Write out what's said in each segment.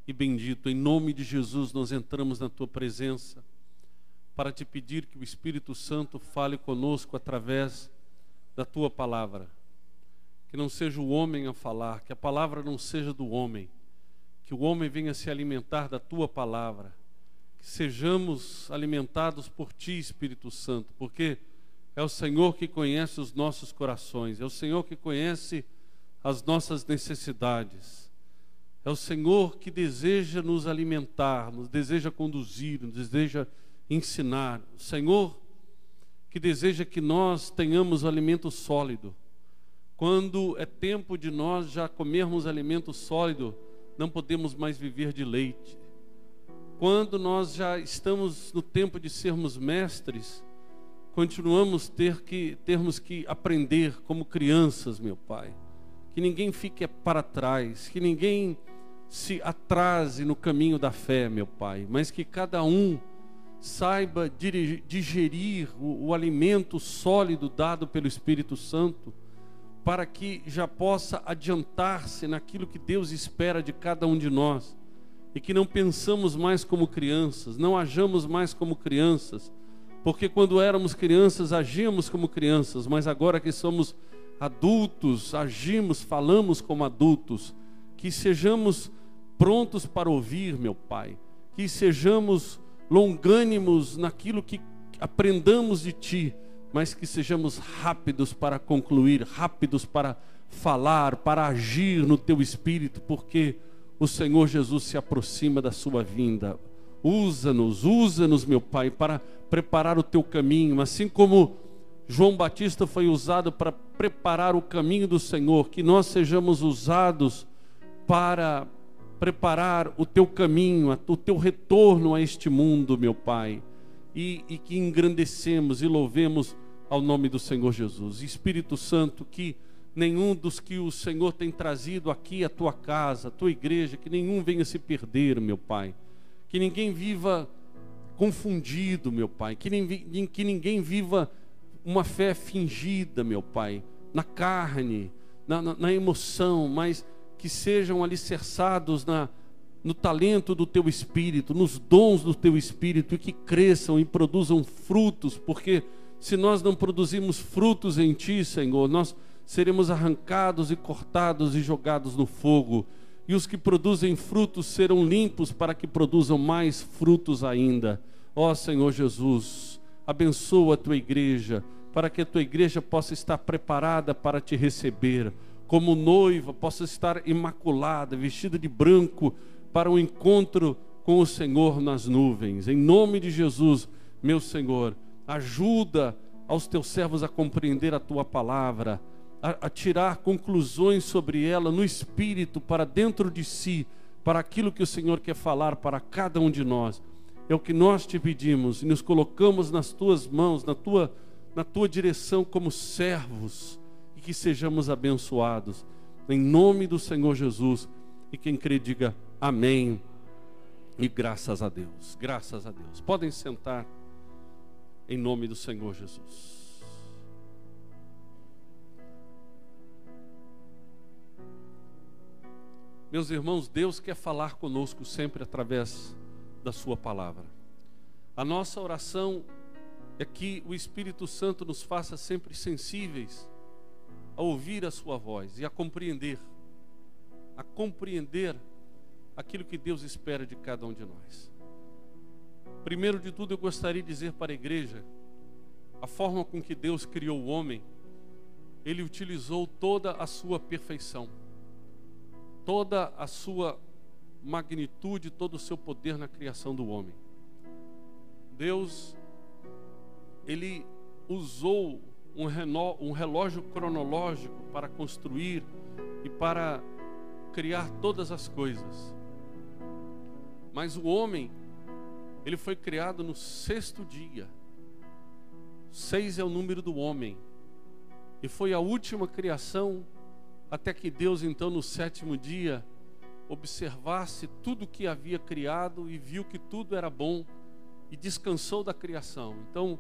e bendito. Em nome de Jesus, nós entramos na tua presença para te pedir que o Espírito Santo fale conosco através da tua palavra. Que não seja o homem a falar, que a palavra não seja do homem, que o homem venha se alimentar da tua palavra, que sejamos alimentados por ti, Espírito Santo, porque é o Senhor que conhece os nossos corações, é o Senhor que conhece as nossas necessidades, é o Senhor que deseja nos alimentar, nos deseja conduzir, nos deseja ensinar, o Senhor que deseja que nós tenhamos alimento sólido. Quando é tempo de nós já comermos alimento sólido, não podemos mais viver de leite. Quando nós já estamos no tempo de sermos mestres, continuamos termos que aprender como crianças, meu Pai. Que ninguém fique para trás, que ninguém se atrase no caminho da fé, meu Pai, mas que cada um saiba digerir o alimento sólido dado pelo Espírito Santo, para que já possa adiantar-se naquilo que Deus espera de cada um de nós, e que não pensamos mais como crianças, não ajamos mais como crianças, porque quando éramos crianças agíamos como crianças, mas agora que somos adultos, agimos, falamos como adultos. Que sejamos prontos para ouvir, meu Pai, que sejamos longânimos naquilo que aprendamos de Ti, mas que sejamos rápidos para concluir, rápidos para falar, para agir no Teu Espírito, porque o Senhor Jesus se aproxima da sua vinda. Usa-nos, meu Pai, para preparar o Teu caminho, assim como João Batista foi usado para preparar o caminho do Senhor, que nós sejamos usados para preparar o Teu caminho, o Teu retorno a este mundo, meu Pai. E que engrandecemos e louvemos ao nome do Senhor Jesus. Espírito Santo, que nenhum dos que o Senhor tem trazido aqui à tua casa, à tua igreja, que nenhum venha se perder, meu Pai. Que ninguém viva confundido, meu Pai. Que ninguém viva uma fé fingida, meu Pai, na carne, na emoção, mas que sejam alicerçados no talento do Teu Espírito, nos dons do Teu Espírito, e que cresçam e produzam frutos, porque se nós não produzirmos frutos em Ti, Senhor, nós seremos arrancados e cortados e jogados no fogo, e os que produzem frutos serão limpos para que produzam mais frutos ainda. Ó Senhor Jesus, abençoa a Tua igreja, para que a Tua igreja possa estar preparada para Te receber, como noiva, possa estar imaculada, vestida de branco, para o encontro com o Senhor nas nuvens. Em nome de Jesus, meu Senhor, ajuda aos Teus servos a compreender a Tua palavra, a tirar conclusões sobre ela no Espírito, para dentro de si, para aquilo que o Senhor quer falar para cada um de nós. É o que nós Te pedimos e nos colocamos nas Tuas mãos, na Tua direção como servos, e que sejamos abençoados em nome do Senhor Jesus. E quem crê diga amém e graças a Deus. Graças a Deus. Podem sentar em nome do Senhor Jesus. Meus irmãos, Deus quer falar conosco sempre através da sua palavra. A nossa oração é que o Espírito Santo nos faça sempre sensíveis a ouvir a sua voz e a compreender aquilo que Deus espera de cada um de nós. Primeiro de tudo, eu gostaria de dizer para a igreja, a forma com que Deus criou o homem, Ele utilizou toda a sua perfeição, toda a sua magnitude, todo o seu poder na criação do homem. Deus, Ele usou um relógio cronológico para construir e para criar todas as coisas. Mas o homem, ele foi criado no 6º dia. 6 é o número do homem. E foi a última criação, até que Deus, então, no 7º dia, observasse tudo que havia criado e viu que tudo era bom e descansou da criação. Então,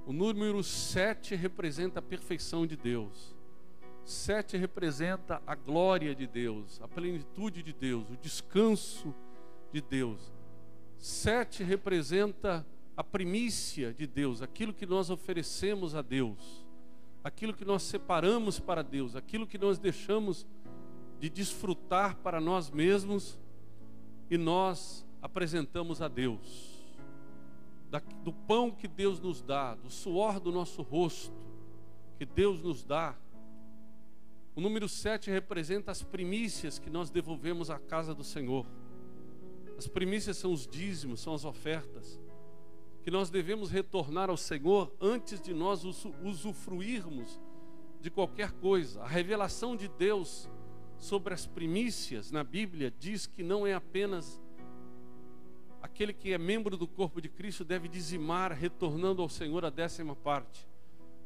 o número 7 representa a perfeição de Deus. 7 representa a glória de Deus, a plenitude de Deus, o descanso de Deus. 7 representa a primícia de Deus, aquilo que nós oferecemos a Deus, aquilo que nós separamos para Deus, aquilo que nós deixamos de desfrutar para nós mesmos e nós apresentamos a Deus. Do pão que Deus nos dá, do suor do nosso rosto que Deus nos dá. O número 7 representa as primícias que nós devolvemos à casa do Senhor. As primícias são os dízimos, são as ofertas que nós devemos retornar ao Senhor antes de nós usufruirmos de qualquer coisa. A revelação de Deus sobre as primícias na Bíblia diz que não é apenas aquele que é membro do corpo de Cristo deve dizimar, retornando ao Senhor a 10ª parte.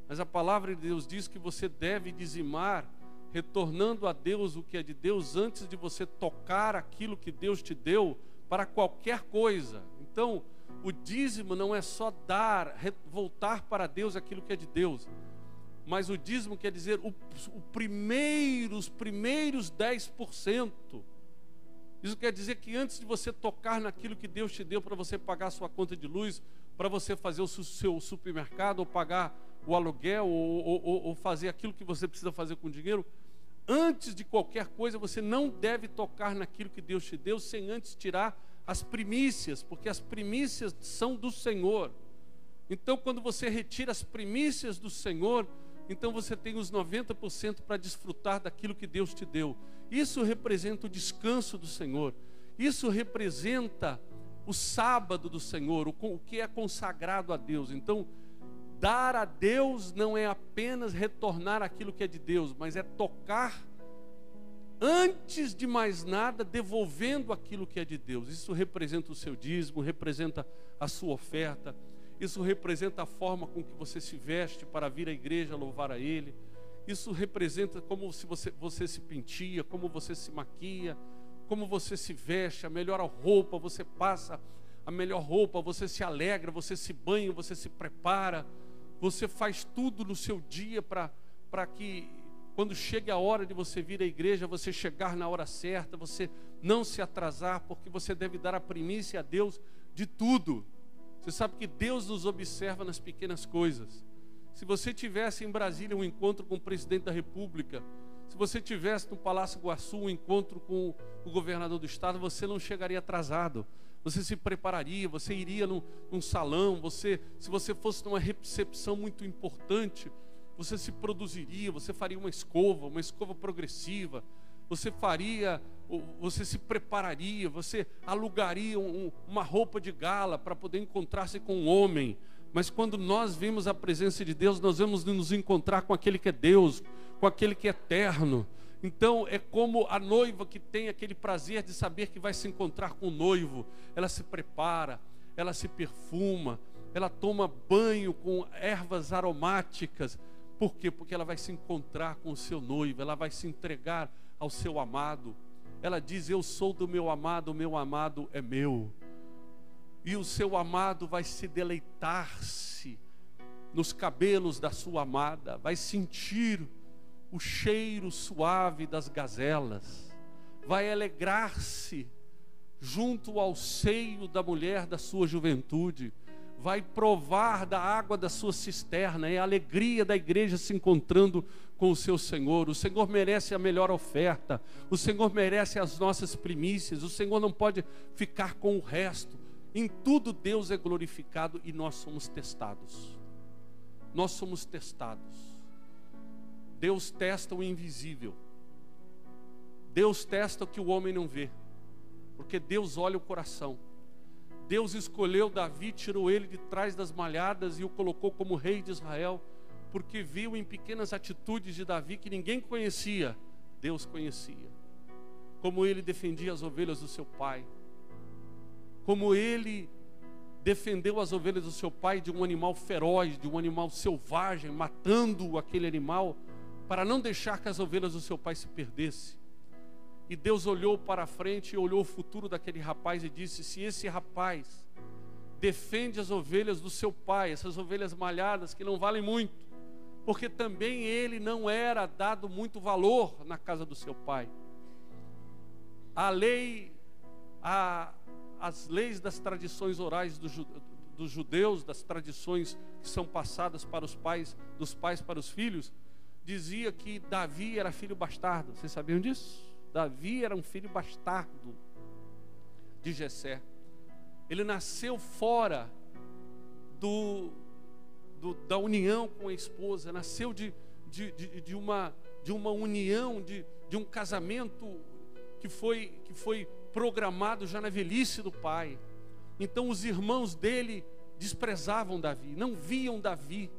Mas a palavra de Deus diz que você deve dizimar, retornando a Deus o que é de Deus, antes de você tocar aquilo que Deus te deu para qualquer coisa. Então, o dízimo não é só dar, voltar para Deus aquilo que é de Deus. Mas o dízimo quer dizer os primeiros 10%. Isso quer dizer que antes de você tocar naquilo que Deus te deu para você pagar a sua conta de luz, para você fazer o seu supermercado, ou pagar o aluguel, ou fazer aquilo que você precisa fazer com dinheiro, antes de qualquer coisa, você não deve tocar naquilo que Deus te deu, sem antes tirar as primícias, porque as primícias são do Senhor. Então, quando você retira as primícias do Senhor, então você tem os 90% para desfrutar daquilo que Deus te deu. Isso representa o descanso do Senhor. Isso representa o sábado do Senhor, o que é consagrado a Deus. Então, dar a Deus não é apenas retornar aquilo que é de Deus, mas é tocar, antes de mais nada, devolvendo aquilo que é de Deus. Isso representa o seu dízimo, representa a sua oferta. Isso representa a forma com que você se veste para vir à igreja louvar a Ele. Isso representa como se você se penteia, como você se maquia, como você se veste, a melhor roupa, você passa a melhor roupa, você se alegra, você se banha, você se prepara, você faz tudo no seu dia para que quando chegue a hora de você vir à igreja, você chegar na hora certa, você não se atrasar, porque você deve dar a primícia a Deus de tudo. Você sabe que Deus nos observa nas pequenas coisas. Se você tivesse em Brasília um encontro com o presidente da República, se você tivesse no Palácio Iguaçu um encontro com o governador do estado, você não chegaria atrasado. Você se prepararia, você iria num salão, se você fosse numa recepção muito importante, você se produziria, você faria uma escova progressiva, você se prepararia, você alugaria uma roupa de gala para poder encontrar-se com um homem. Mas quando nós vimos a presença de Deus, nós vamos nos encontrar com aquele que é Deus, com aquele que é eterno. Então é como a noiva que tem aquele prazer de saber que vai se encontrar com o noivo. Ela se prepara, ela se perfuma, ela toma banho com ervas aromáticas. Por quê? Porque ela vai se encontrar com o seu noivo, ela vai se entregar ao seu amado. Ela diz: eu sou do meu amado, o meu amado é meu. E o seu amado vai se deleitar-se nos cabelos da sua amada, vai sentir o cheiro suave das gazelas, vai alegrar-se junto ao seio da mulher da sua juventude, vai provar da água da sua cisterna. É a alegria da igreja se encontrando com o seu Senhor. O Senhor merece a melhor oferta, o Senhor merece as nossas primícias, o Senhor não pode ficar com o resto. Em tudo Deus é glorificado e nós somos testados. Nós somos testados. Deus testa o invisível. Deus testa o que o homem não vê, porque Deus olha o coração. Deus escolheu Davi, tirou ele de trás das malhadas e o colocou como rei de Israel, porque viu em pequenas atitudes de Davi que ninguém conhecia, Deus conhecia. Como ele defendia as ovelhas do seu pai, como ele defendeu as ovelhas do seu pai de um animal feroz, de um animal selvagem, matando aquele animal para não deixar que as ovelhas do seu pai se perdessem. E Deus olhou para a frente e olhou o futuro daquele rapaz e disse: se esse rapaz defende as ovelhas do seu pai, essas ovelhas malhadas que não valem muito, porque também ele não era dado muito valor na casa do seu pai. As leis das tradições orais dos judeus, das tradições que são passadas para os pais, dos pais para os filhos, dizia que Davi era filho bastardo. Vocês sabiam disso? Davi era um filho bastardo de Jessé. Ele nasceu fora da união com a esposa, nasceu de uma união, de um casamento que foi programado já na velhice do pai. Então os irmãos dele desprezavam Davi, não viam Davi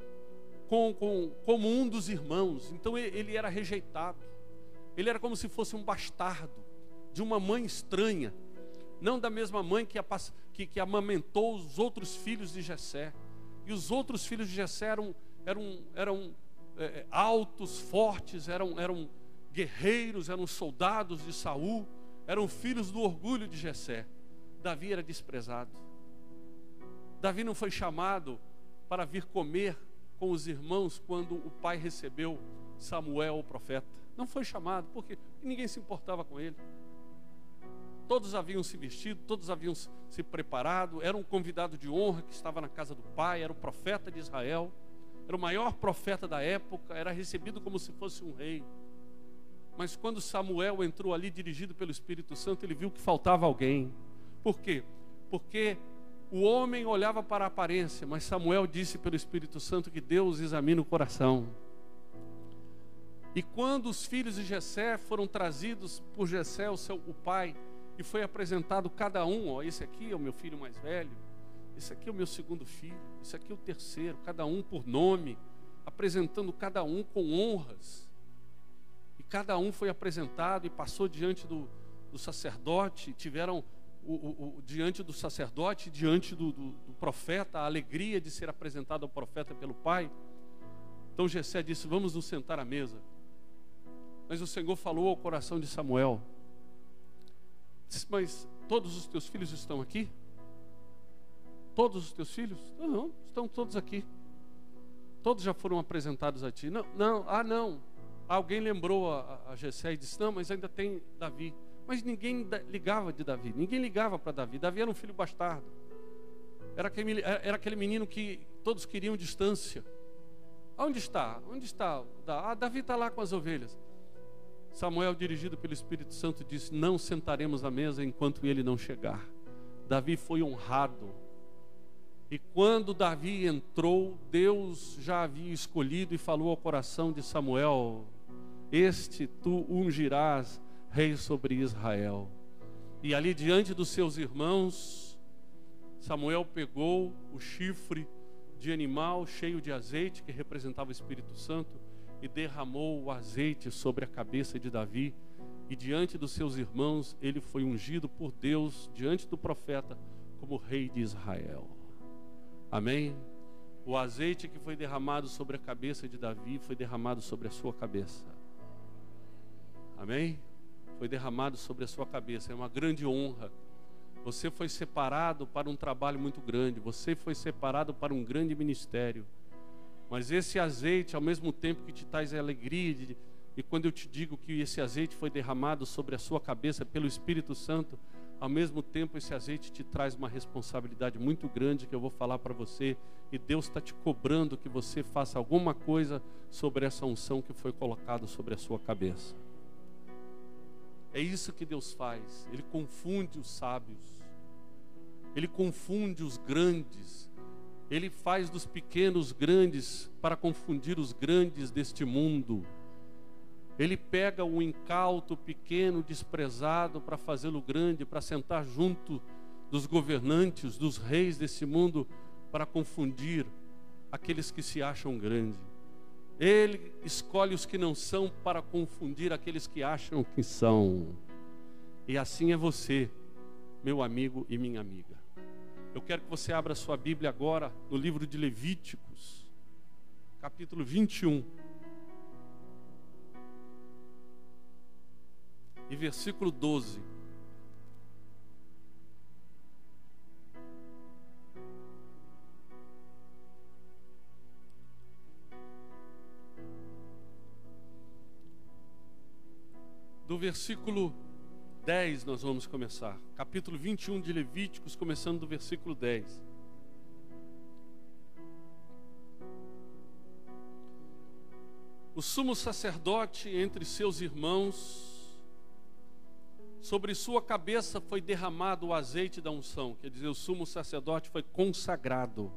como um dos irmãos. Então ele era rejeitado. Ele era como se fosse um bastardo de uma mãe estranha, não da mesma mãe que amamentou os outros filhos de Jessé. E os outros filhos de Jessé eram altos, fortes, eram guerreiros, eram soldados de Saul, eram filhos do orgulho de Jessé. Davi era desprezado. Davi não foi chamado para vir comer com os irmãos quando o pai recebeu Samuel, o profeta. Não foi chamado, porque ninguém se importava com ele. Todos haviam se vestido, todos haviam se preparado. Era um convidado de honra que estava na casa do pai, era o profeta de Israel, era o maior profeta da época, era recebido como se fosse um rei. Mas quando Samuel entrou ali dirigido pelo Espírito Santo, ele viu que faltava alguém. Por quê? Porque o homem olhava para a aparência, mas Samuel disse pelo Espírito Santo que Deus examina o coração. E quando os filhos de Jessé foram trazidos por Jessé, o pai, e foi apresentado cada um, esse aqui é o meu filho mais velho, esse aqui é o meu segundo filho, esse aqui é o terceiro, cada um por nome, apresentando cada um com honras. E cada um foi apresentado e passou diante do sacerdote, tiveram diante do sacerdote, diante do profeta, a alegria de ser apresentado ao profeta pelo pai. Então Jessé disse: vamos nos sentar à mesa. Mas o Senhor falou ao coração de Samuel: mas todos os teus filhos estão aqui? Todos os teus filhos? Não, estão todos aqui. Todos já foram apresentados a ti. Não. Alguém lembrou a Jessé e disse: não, mas ainda tem Davi. Mas ninguém ligava de Davi, ninguém ligava para Davi. Davi era um filho bastardo. Era aquele menino que todos queriam distância. Onde está? Davi está lá com as ovelhas. Samuel, dirigido pelo Espírito Santo, disse: não sentaremos à mesa enquanto ele não chegar. Davi foi honrado. E quando Davi entrou, Deus já havia escolhido e falou ao coração de Samuel: este tu ungirás rei sobre Israel. E ali diante dos seus irmãos, Samuel pegou o chifre de animal cheio de azeite, que representava o Espírito Santo, e derramou o azeite sobre a cabeça de Davi. E diante dos seus irmãos, ele foi ungido por Deus, diante do profeta, como rei de Israel. Amém? O azeite que foi derramado sobre a cabeça de Davi foi derramado sobre a sua cabeça. Amém? Foi derramado sobre a sua cabeça. É uma grande honra. Você foi separado para um trabalho muito grande. Você foi separado para um grande ministério. Mas esse azeite, ao mesmo tempo que te traz a alegria, e quando eu te digo que esse azeite foi derramado sobre a sua cabeça pelo Espírito Santo, ao mesmo tempo esse azeite te traz uma responsabilidade muito grande que eu vou falar para você. E Deus está te cobrando que você faça alguma coisa sobre essa unção que foi colocada sobre a sua cabeça. É isso que Deus faz. Ele confunde os sábios, Ele confunde os grandes, Ele faz dos pequenos grandes para confundir os grandes deste mundo. Ele pega o incauto, pequeno, desprezado, para fazê-lo grande, para sentar junto dos governantes, dos reis desse mundo, para confundir aqueles que se acham grandes. Ele escolhe os que não são para confundir aqueles que acham que são. E assim é você, meu amigo e minha amiga. Eu quero que você abra sua Bíblia agora no livro de Levíticos, capítulo 21. E versículo 12. versículo 10 nós vamos começar. Capítulo 21 de Levíticos, começando do versículo 10. O sumo sacerdote entre seus irmãos, sobre sua cabeça foi derramado o azeite da unção. Quer dizer, o sumo sacerdote foi consagrado.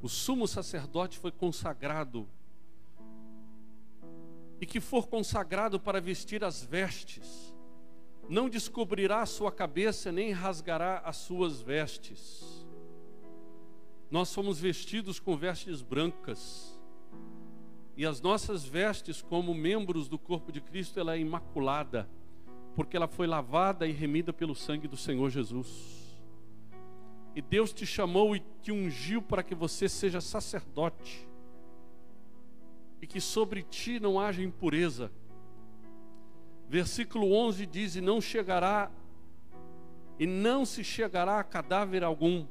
O sumo sacerdote foi consagrado. E que for consagrado para vestir as vestes, não descobrirá a sua cabeça, nem rasgará as suas vestes. Nós somos vestidos com vestes brancas. E as nossas vestes, como membros do corpo de Cristo, ela é imaculada, porque ela foi lavada e remida pelo sangue do Senhor Jesus. E Deus te chamou e te ungiu para que você seja sacerdote, e que sobre ti não haja impureza. Versículo 11 diz: e não se chegará a cadáver algum,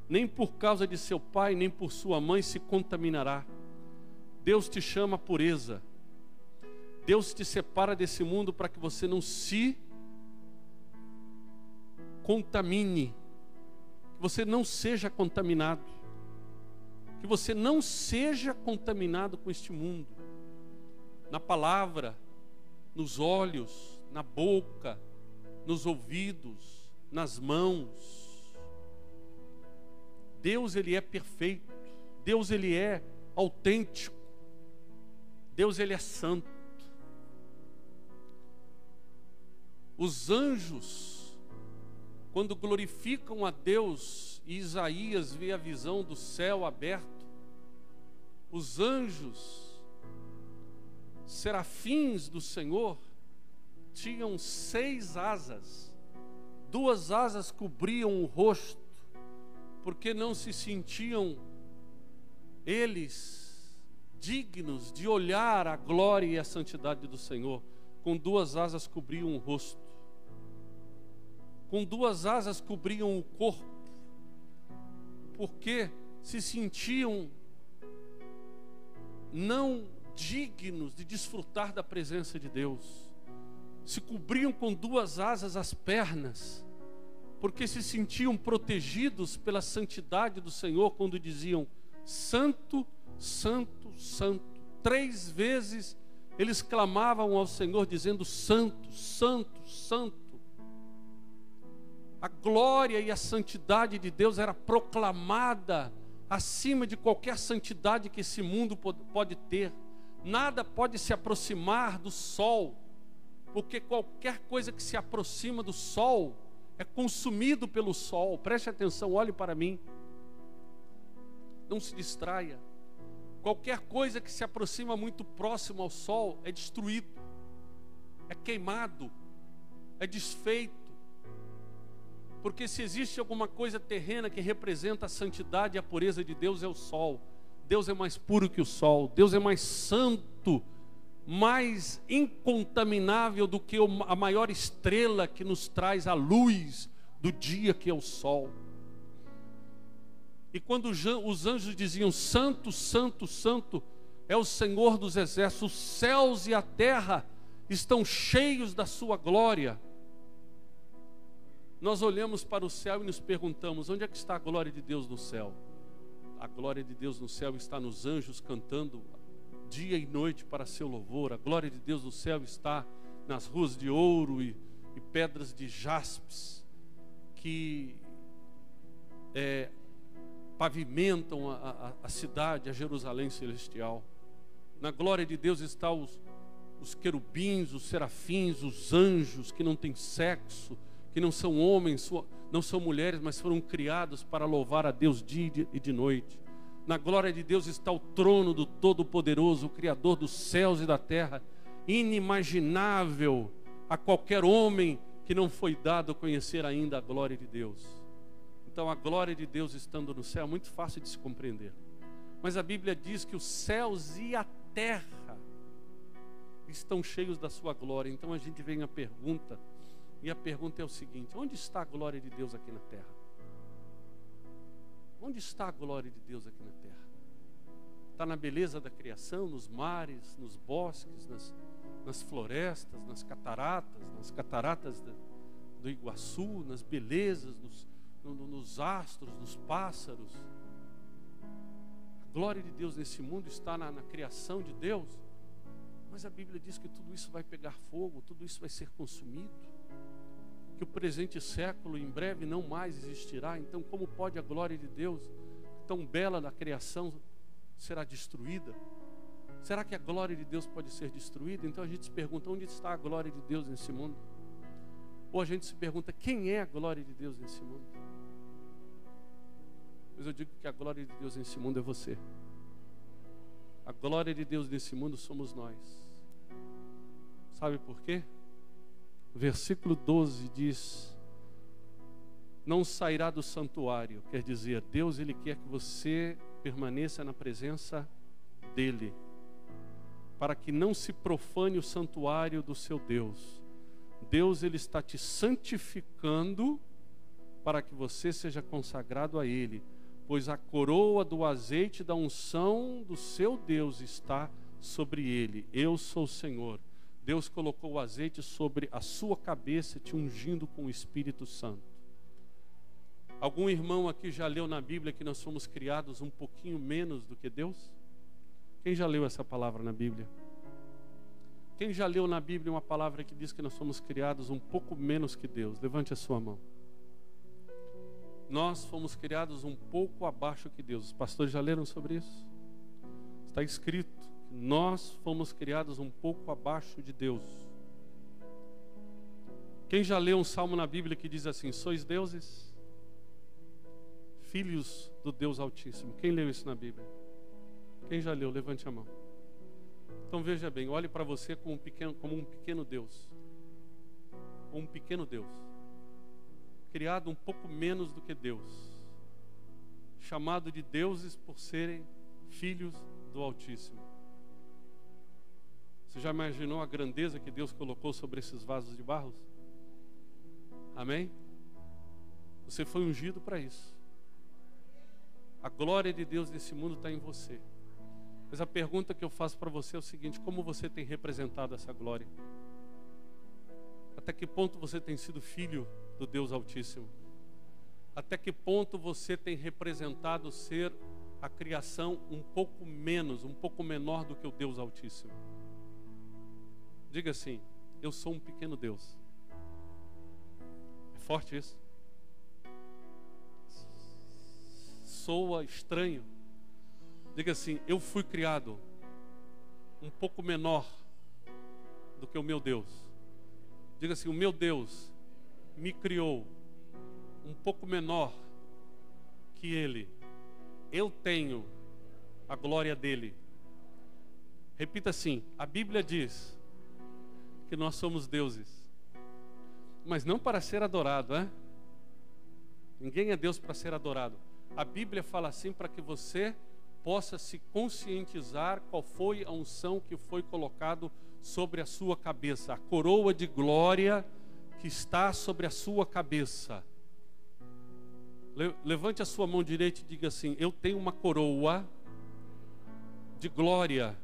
nem por causa de seu pai, nem por sua mãe se contaminará. Deus te chama a pureza. Deus te separa desse mundo para que você não se contamine, que você não seja contaminado, que você não seja contaminado com este mundo, na palavra, nos olhos, na boca, nos ouvidos, nas mãos. Deus, Ele é perfeito. Deus, Ele é autêntico. Deus, Ele é santo. Os anjos, quando glorificam a Deus, e Isaías vê a visão do céu aberto, os anjos, serafins do Senhor, tinham 6 asas. 2 asas cobriam o rosto, porque não se sentiam eles dignos de olhar a glória e a santidade do Senhor. Com 2 asas cobriam o rosto, com 2 asas cobriam o corpo, porque se sentiam não dignos de desfrutar da presença de Deus. Se cobriam com 2 asas as pernas, porque se sentiam protegidos pela santidade do Senhor, quando diziam: Santo, Santo, Santo. 3 vezes eles clamavam ao Senhor dizendo: Santo, Santo, Santo. A glória e a santidade de Deus era proclamada acima de qualquer santidade que esse mundo pode ter. Nada pode se aproximar do sol, porque qualquer coisa que se aproxima do sol é consumido pelo sol. Preste atenção, olhe para mim, não se distraia. Qualquer coisa que se aproxima muito próximo ao sol é destruído, é queimado, é desfeito. Porque se existe alguma coisa terrena que representa a santidade e a pureza de Deus, é o sol. Deus é mais puro que o sol. Deus é mais santo, mais incontaminável do que a maior estrela que nos traz a luz do dia, que é o sol. E quando os anjos diziam: Santo, Santo, Santo é o Senhor dos exércitos, os céus e a terra estão cheios da sua glória. Nós olhamos para o céu e nos perguntamos: onde é que está a glória de Deus no céu? A glória de Deus no céu está nos anjos cantando dia e noite para seu louvor. A glória de Deus no céu está nas ruas de ouro e pedras de jaspes que pavimentam a cidade, a Jerusalém celestial. Na glória de Deus estão os querubins, os serafins, os anjos que não têm sexo, que não são homens, não são mulheres, mas foram criados para louvar a Deus dia e de noite. Na glória de Deus está o trono do Todo-Poderoso, o Criador dos céus e da terra, inimaginável a qualquer homem que não foi dado conhecer ainda a glória de Deus. Então, a glória de Deus estando no céu é muito fácil de se compreender. Mas a Bíblia diz que os céus e a terra estão cheios da sua glória. Então a gente vem à pergunta, e a pergunta é o seguinte: onde está a glória de Deus aqui na terra? Onde está a glória de Deus aqui na terra? Está na beleza da criação, nos mares, nos bosques, nas florestas, nas cataratas do Iguaçu, nas belezas, nos astros, nos pássaros. A glória de Deus nesse mundo está na criação de Deus, mas a Bíblia diz que tudo isso vai pegar fogo, tudo isso vai ser consumido, que o presente século em breve não mais existirá. Então, como pode a glória de Deus, tão bela na criação, será destruída? Será que a glória de Deus pode ser destruída? Então a gente se pergunta, onde está a glória de Deus nesse mundo? Ou a gente se pergunta, quem é a glória de Deus nesse mundo? Mas eu digo que a glória de Deus nesse mundo é você. A glória de Deus nesse mundo somos nós. Sabe por quê? O versículo 12 diz: não sairá do santuário. Quer dizer, Deus, Ele quer que você permaneça na presença dEle, para que não se profane o santuário do seu Deus. Deus, Ele está te santificando para que você seja consagrado a Ele, pois a coroa do azeite da unção do seu Deus está sobre Ele. Eu sou o Senhor. Deus colocou o azeite sobre a sua cabeça, te ungindo com o Espírito Santo. Algum irmão aqui já leu na Bíblia que nós fomos criados um pouquinho menos do que Deus? Quem já leu essa palavra na Bíblia? Quem já leu na Bíblia uma palavra que diz que nós fomos criados um pouco menos que Deus? Levante a sua mão. Nós fomos criados um pouco abaixo que Deus. Os pastores já leram sobre isso? Está escrito que nós fomos criados um pouco abaixo de Deus. Quem já leu um salmo na Bíblia que diz assim: sois deuses, filhos do Deus Altíssimo? Quem leu isso na Bíblia? Quem já leu? Levante a mão. Então veja bem, olhe para você como um pequeno Deus. Um pequeno Deus, criado um pouco menos do que Deus, chamado de deuses por serem filhos do Altíssimo. Você já imaginou a grandeza que Deus colocou sobre esses vasos de barro? Amém? Você foi ungido para isso. A glória de Deus nesse mundo está em você. Mas a pergunta que eu faço para você é o seguinte: como você tem representado essa glória? Até que ponto você tem sido filho do Deus Altíssimo? Até que ponto você tem representado ser a criação um pouco menos, um pouco menor do que o Deus Altíssimo? Diga assim: eu sou um pequeno Deus. É forte isso? Soa estranho. Diga assim: eu fui criado um pouco menor do que o meu Deus. Diga assim: o meu Deus me criou um pouco menor que Ele. Eu tenho a glória dEle. Repita assim: a Bíblia diz que nós somos deuses, mas não para ser adorado, é? Ninguém é Deus para ser adorado. A Bíblia fala assim para que você possa se conscientizar qual foi a unção que foi colocado sobre a sua cabeça, a coroa de glória que está sobre a sua cabeça. Levante a sua mão direita e diga assim: eu tenho uma coroa de glória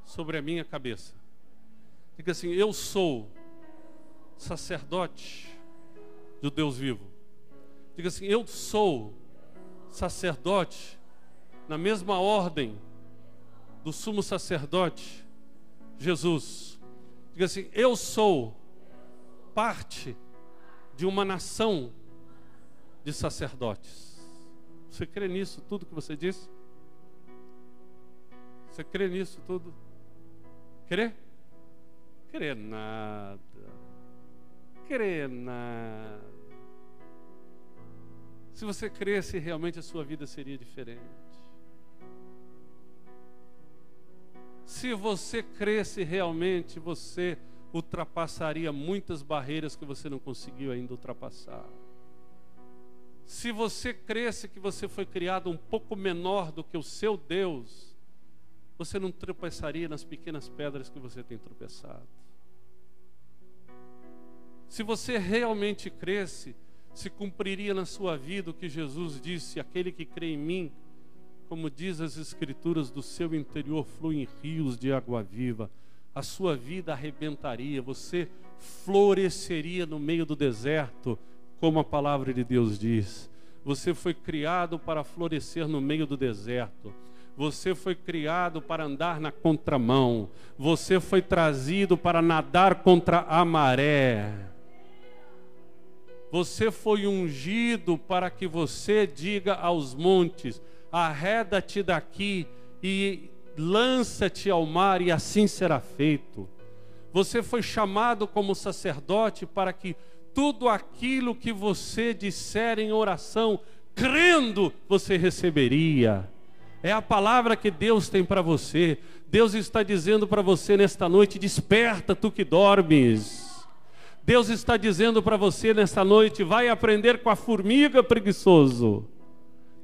sobre a minha cabeça. Diga assim: eu sou sacerdote do Deus vivo. Diga assim: eu sou sacerdote na mesma ordem do sumo sacerdote Jesus. Diga assim: eu sou parte de uma nação de sacerdotes. Você crê nisso tudo que você disse? Você crê nisso tudo? Crê? Crê nada. Crê nada. Se você cresce, realmente a sua vida seria diferente. Se você cresce, realmente você ultrapassaria muitas barreiras que você não conseguiu ainda ultrapassar. Se você cresce que você foi criado um pouco menor do que o seu Deus, você não tropeçaria nas pequenas pedras que você tem tropeçado. Se você realmente cresce, se cumpriria na sua vida o que Jesus disse: aquele que crê em mim, como diz as Escrituras, do seu interior fluem rios de água viva. a sua vida arrebentaria, você floresceria no meio do deserto, como a palavra de Deus diz. Você foi criado para florescer no meio do deserto. Você foi criado para andar na contramão. Você foi trazido para nadar contra a maré. Você foi ungido para que você diga aos montes: arreda-te daqui e lança-te ao mar, e assim será feito. Você foi chamado como sacerdote para que tudo aquilo que você disser em oração, crendo, você receberia. É a palavra que Deus tem para você. Deus está dizendo para você nesta noite: desperta, tu que dormes. Deus está dizendo para você nesta noite: vai aprender com a formiga, preguiçoso.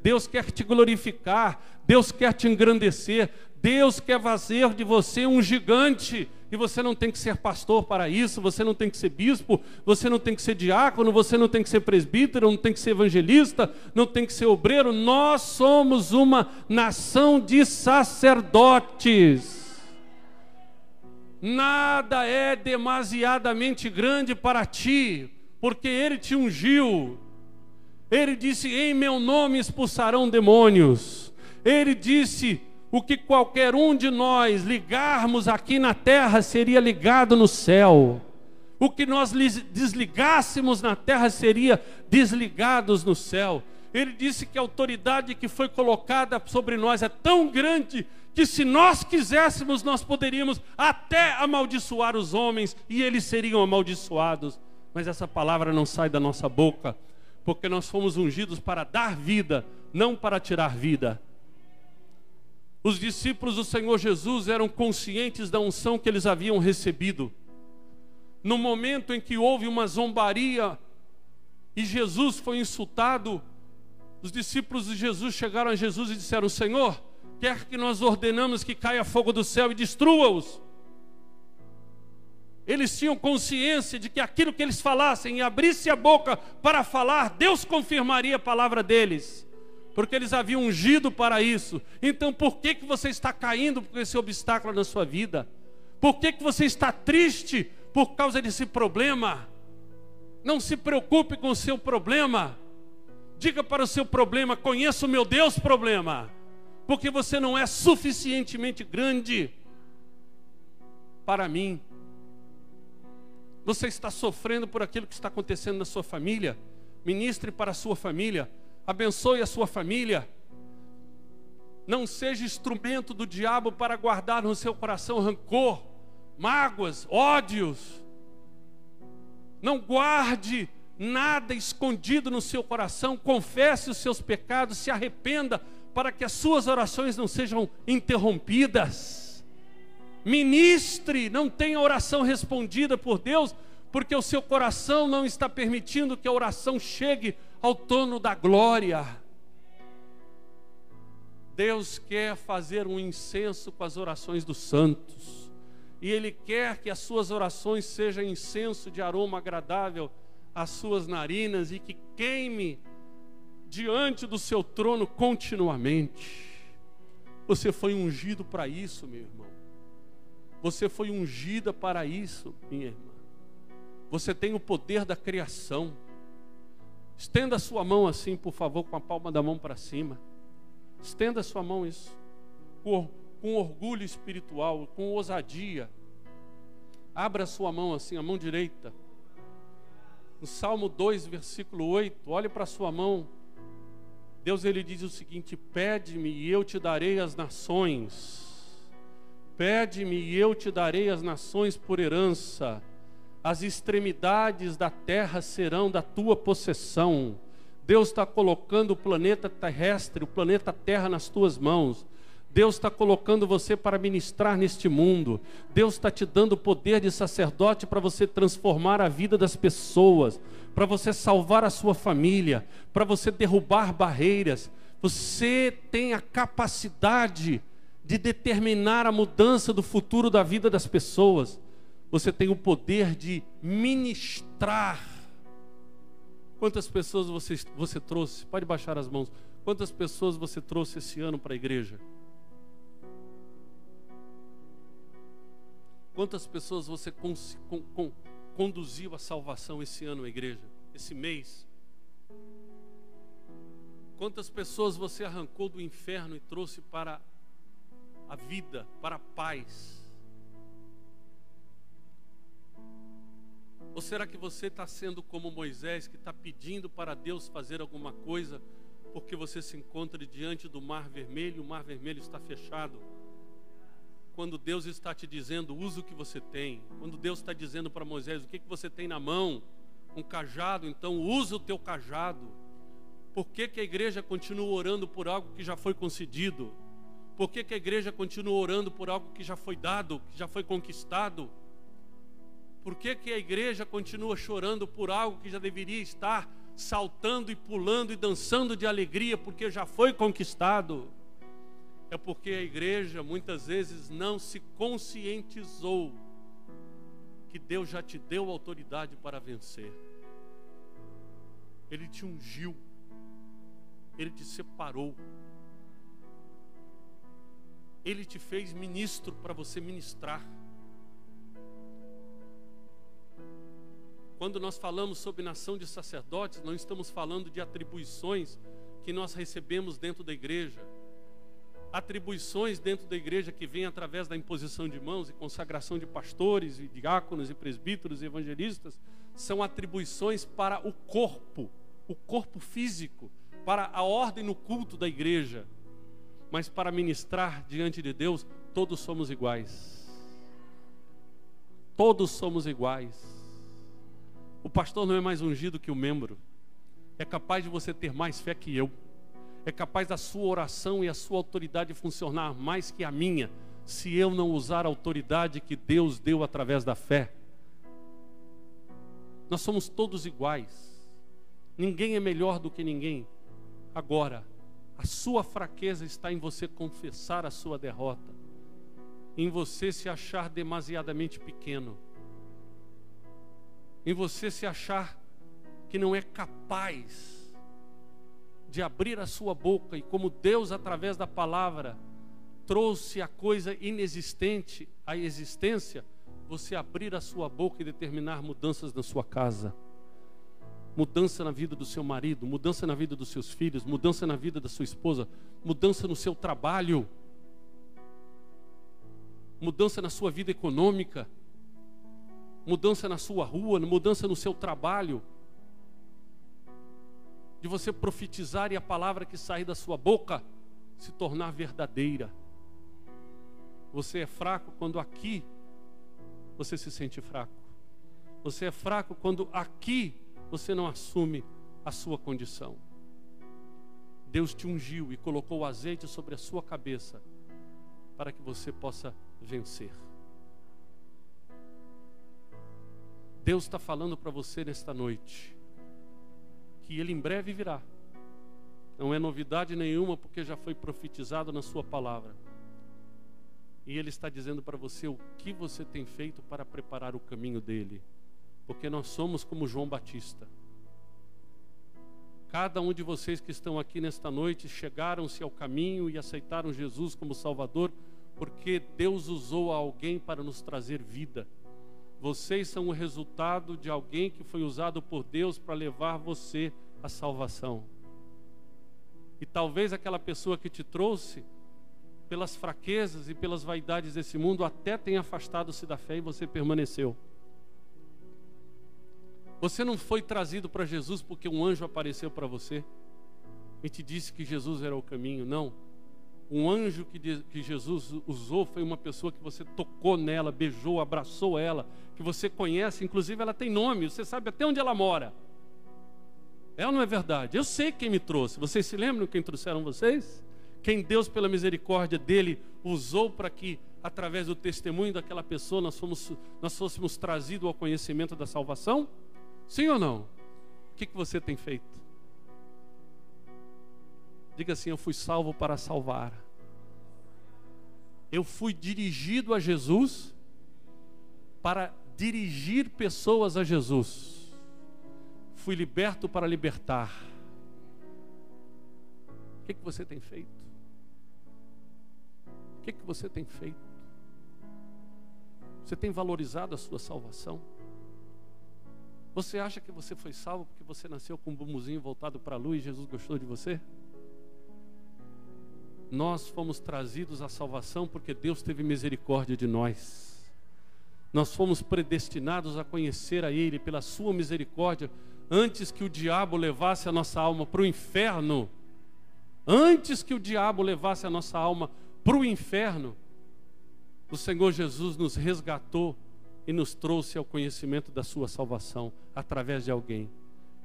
Deus quer te glorificar, Deus quer te engrandecer, Deus quer fazer de você um gigante. E você não tem que ser pastor para isso, você não tem que ser bispo, você não tem que ser diácono, você não tem que ser presbítero, não tem que ser evangelista, não tem que ser obreiro. Nós somos uma nação de sacerdotes. Nada é demasiadamente grande para ti, porque Ele te ungiu. Ele disse: em meu nome expulsarão demônios. Ele disse: o que qualquer um de nós ligarmos aqui na terra seria ligado no céu. O que nós desligássemos na terra seria desligados no céu. Ele disse que a autoridade que foi colocada sobre nós é tão grande que, se nós quiséssemos, nós poderíamos até amaldiçoar os homens e eles seriam amaldiçoados. Mas essa palavra não sai da nossa boca, porque nós fomos ungidos para dar vida, não para tirar vida. Os discípulos do Senhor Jesus eram conscientes da unção que eles haviam recebido. No momento em que houve uma zombaria e Jesus foi insultado, os discípulos de Jesus chegaram a Jesus e disseram: Senhor, quer que nós ordenamos que caia fogo do céu e destrua-os? Eles tinham consciência de que aquilo que eles falassem e abrisse a boca para falar, Deus confirmaria a palavra deles, porque eles haviam ungido para isso. Então por que você está caindo por esse obstáculo na sua vida? Por que você está triste por causa desse problema? Não se preocupe com o seu problema. Diga para o seu problema: conheço o meu Deus problema, porque você não é suficientemente grande para mim. Você está sofrendo por aquilo que está acontecendo na sua família? Ministre para a sua família. Abençoe a sua família. Não seja instrumento do diabo para guardar no seu coração rancor, mágoas, ódios. Não guarde nada escondido no seu coração. Confesse os seus pecados, se arrependa, para que as suas orações não sejam interrompidas. Ministre, não tenha oração respondida por Deus, porque o seu coração não está permitindo que a oração chegue ao trono da glória. Deus quer fazer um incenso com as orações dos santos, e Ele quer que as suas orações sejam incenso de aroma agradável às suas narinas, e que queime diante do seu trono continuamente. Você foi ungido para isso, meu irmão. Você foi ungida para isso, minha irmã. Você tem o poder da criação. Estenda a sua mão assim, por favor, com a palma da mão para cima. Estenda a sua mão isso, com orgulho espiritual, com ousadia. Abra a sua mão assim, a mão direita. No Salmo 2, versículo 8, olhe para a sua mão. Deus, Ele diz o seguinte: pede-me e eu te darei as nações. Pede-me e eu te darei as nações por herança. As extremidades da terra serão da tua possessão. Deus está colocando o planeta terrestre, o planeta Terra nas tuas mãos. Deus está colocando você para ministrar neste mundo. Deus está te dando o poder de sacerdote para você transformar a vida das pessoas, para você salvar a sua família, para você derrubar barreiras. Você tem a capacidade de determinar a mudança do futuro da vida das pessoas. Você tem o poder de ministrar. Quantas pessoas você trouxe? Pode baixar as mãos. Quantas pessoas você trouxe esse ano para a igreja? Quantas pessoas você conduziu à salvação esse ano, igreja? Esse mês? Quantas pessoas você arrancou do inferno e trouxe para a vida, para a paz? Ou será que você está sendo como Moisés, que está pedindo para Deus fazer alguma coisa, porque você se encontra diante do Mar Vermelho e o Mar Vermelho está fechado? Quando Deus está te dizendo, usa o que você tem. Quando Deus está dizendo para Moisés, o que você tem na mão? Um cajado, então usa o teu cajado. Por que a igreja continua orando por algo que já foi concedido? Por que a igreja continua orando por algo que já foi dado, que já foi conquistado? Por que a igreja continua chorando por algo que já deveria estar saltando e pulando e dançando de alegria, porque já foi conquistado? É porque a igreja muitas vezes não se conscientizou que Deus já te deu autoridade para vencer. Ele te ungiu, Ele te separou, Ele te fez ministro para você ministrar. Quando nós falamos sobre nação de sacerdotes, não estamos falando de atribuições que nós recebemos dentro da igreja. Atribuições dentro da igreja que vêm através da imposição de mãos e consagração de pastores e diáconos e presbíteros e evangelistas, são atribuições para o corpo físico, para a ordem no culto da igreja. Mas para ministrar diante de Deus, todos somos iguais. Todos somos iguais. O pastor não é mais ungido que o membro. É capaz de você ter mais fé que eu. É capaz da sua oração e a sua autoridade funcionar mais que a minha, se eu não usar a autoridade que Deus deu através da fé. Nós somos todos iguais. Ninguém é melhor do que ninguém. Agora, a sua fraqueza está em você confessar a sua derrota, em você se achar demasiadamente pequeno, em você se achar que não é capaz de abrir a sua boca, e como Deus através da palavra trouxe a coisa inexistente à existência, você abrir a sua boca e determinar mudanças na sua casa, mudança na vida do seu marido, mudança na vida dos seus filhos, mudança na vida da sua esposa, mudança no seu trabalho, mudança na sua vida econômica, mudança na sua rua, mudança no seu trabalho, de você profetizar e a palavra que sair da sua boca se tornar verdadeira. Você é fraco quando aqui você se sente fraco. Você é fraco quando aqui você não assume a sua condição. Deus te ungiu e colocou o azeite sobre a sua cabeça para que você possa vencer. Deus está falando para você nesta noite que Ele em breve virá. Não é novidade nenhuma, porque já foi profetizado na sua palavra. E Ele está dizendo para você o que você tem feito para preparar o caminho dEle. Porque nós somos como João Batista. Cada um de vocês que estão aqui nesta noite chegaram-se ao caminho e aceitaram Jesus como Salvador, porque Deus usou alguém para nos trazer vida. Vocês são o resultado de alguém que foi usado por Deus para levar você à salvação. E talvez aquela pessoa que te trouxe, pelas fraquezas e pelas vaidades desse mundo, até tenha afastado-se da fé e você permaneceu. Você não foi trazido para Jesus porque um anjo apareceu para você e te disse que Jesus era o caminho, não. Um anjo que Jesus usou foi uma pessoa que você tocou nela, beijou, abraçou ela, que você conhece, inclusive ela tem nome, você sabe até onde ela mora. É ou não é verdade? Eu sei quem me trouxe. Vocês se lembram quem trouxeram vocês? Quem Deus, pela misericórdia dele, usou para que, através do testemunho daquela pessoa, nós fôssemos trazidos ao conhecimento da salvação? Sim ou não? O que você tem feito? Diga assim: eu fui salvo para salvar. Eu fui dirigido a Jesus para dirigir pessoas a Jesus. Fui liberto para libertar. O que você tem feito? O que você tem feito? Você tem valorizado a sua salvação? Você acha que você foi salvo porque você nasceu com um bumbuzinho voltado para a luz e Jesus gostou de você? Nós fomos trazidos à salvação porque Deus teve misericórdia de nós. Nós fomos predestinados a conhecer a Ele pela sua misericórdia, antes que o diabo levasse a nossa alma para o inferno. Antes que o diabo levasse a nossa alma para o inferno, o Senhor Jesus nos resgatou e nos trouxe ao conhecimento da sua salvação através de alguém.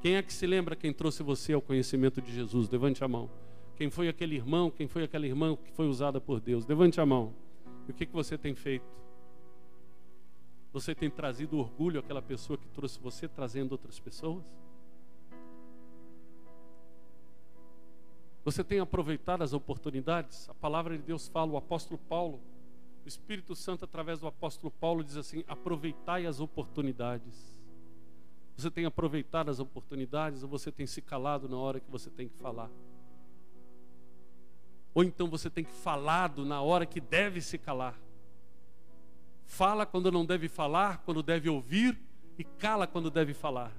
Quem é que se lembra quem trouxe você ao conhecimento de Jesus? Levante a mão. Quem foi aquele irmão, quem foi aquela irmã que foi usada por Deus? Levante a mão. E o que você tem feito? Você tem trazido orgulho àquela pessoa que trouxe você, trazendo outras pessoas? Você tem aproveitado as oportunidades? A palavra de Deus fala, o apóstolo Paulo, o Espírito Santo através do apóstolo Paulo diz assim: aproveitai as oportunidades. Você tem aproveitado as oportunidades ou você tem se calado na hora que você tem que falar? Ou então você tem que falado na hora que deve se calar? Fala quando não deve falar, quando deve ouvir, e cala quando deve falar,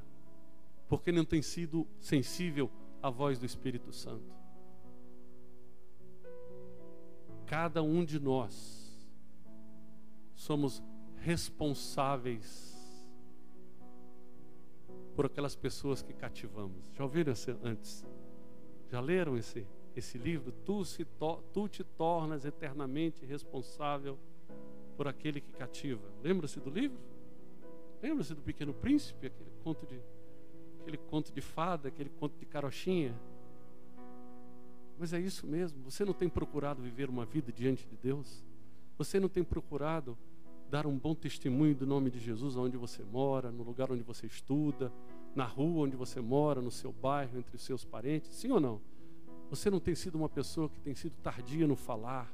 porque não tem sido sensível à voz do Espírito Santo. Cada um de nós somos responsáveis por aquelas pessoas que cativamos. Já ouviram antes? Já leram esse livro? Tu te tornas eternamente responsável por aquele que cativa. Lembra-se do livro? Lembra-se do Pequeno Príncipe? Aquele conto de fada, aquele conto de carochinha. Mas é isso mesmo. Você não tem procurado viver uma vida diante de Deus? Você não tem procurado dar um bom testemunho do nome de Jesus onde você mora, no lugar onde você estuda, na rua onde você mora, no seu bairro, entre os seus parentes? Sim ou não? Você não tem sido uma pessoa que tem sido tardia no falar,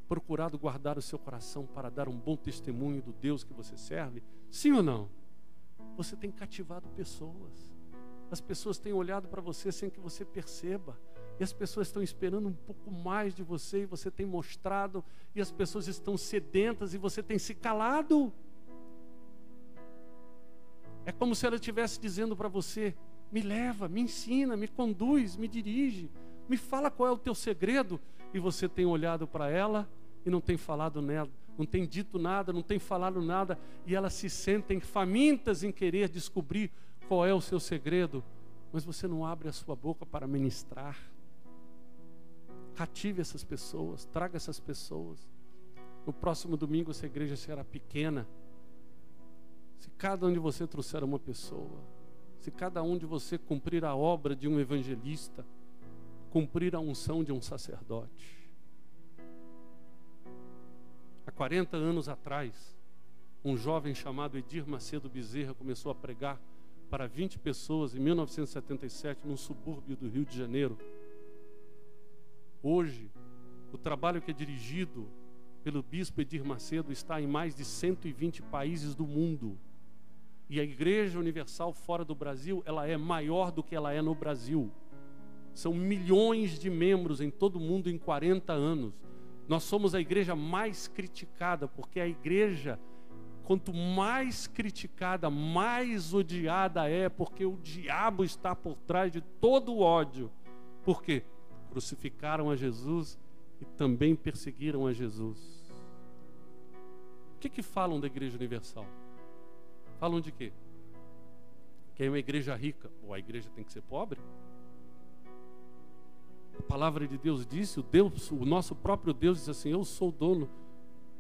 procurado guardar o seu coração para dar um bom testemunho do Deus que você serve? Sim ou não? Você tem cativado pessoas. As pessoas têm olhado para você sem que você perceba. E as pessoas estão esperando um pouco mais de você e você tem mostrado. E as pessoas estão sedentas e você tem se calado. É como se ela estivesse dizendo para você: me leva, me ensina, me conduz, me dirige, me fala qual é o teu segredo. E você tem olhado para ela e não tem falado nela, não tem dito nada, não tem falado nada. E elas se sentem famintas em querer descobrir qual é o seu segredo. Mas você não abre a sua boca para ministrar. Cative essas pessoas, traga essas pessoas. No próximo domingo essa igreja será pequena. Se cada um de você trouxer uma pessoa, se cada um de você cumprir a obra de um evangelista, cumprir a unção de um sacerdote. Há 40 anos atrás, um jovem chamado Edir Macedo Bezerra começou a pregar para 20 pessoas em 1977 num subúrbio do Rio de Janeiro. Hoje, o trabalho que é dirigido pelo bispo Edir Macedo está em mais de 120 países do mundo. E a Igreja Universal fora do Brasil, ela é maior do que ela é no Brasil. São milhões de membros em todo o mundo em 40 anos. Nós somos a igreja mais criticada, porque a igreja, quanto mais criticada, mais odiada é, porque o diabo está por trás de todo o ódio. Por quê? Crucificaram a Jesus e também perseguiram a Jesus. O que falam da Igreja Universal? Falam de quê? Que é uma igreja rica. Ou a igreja tem que ser pobre? A palavra de Deus disse, o nosso próprio Deus disse assim: eu sou o dono,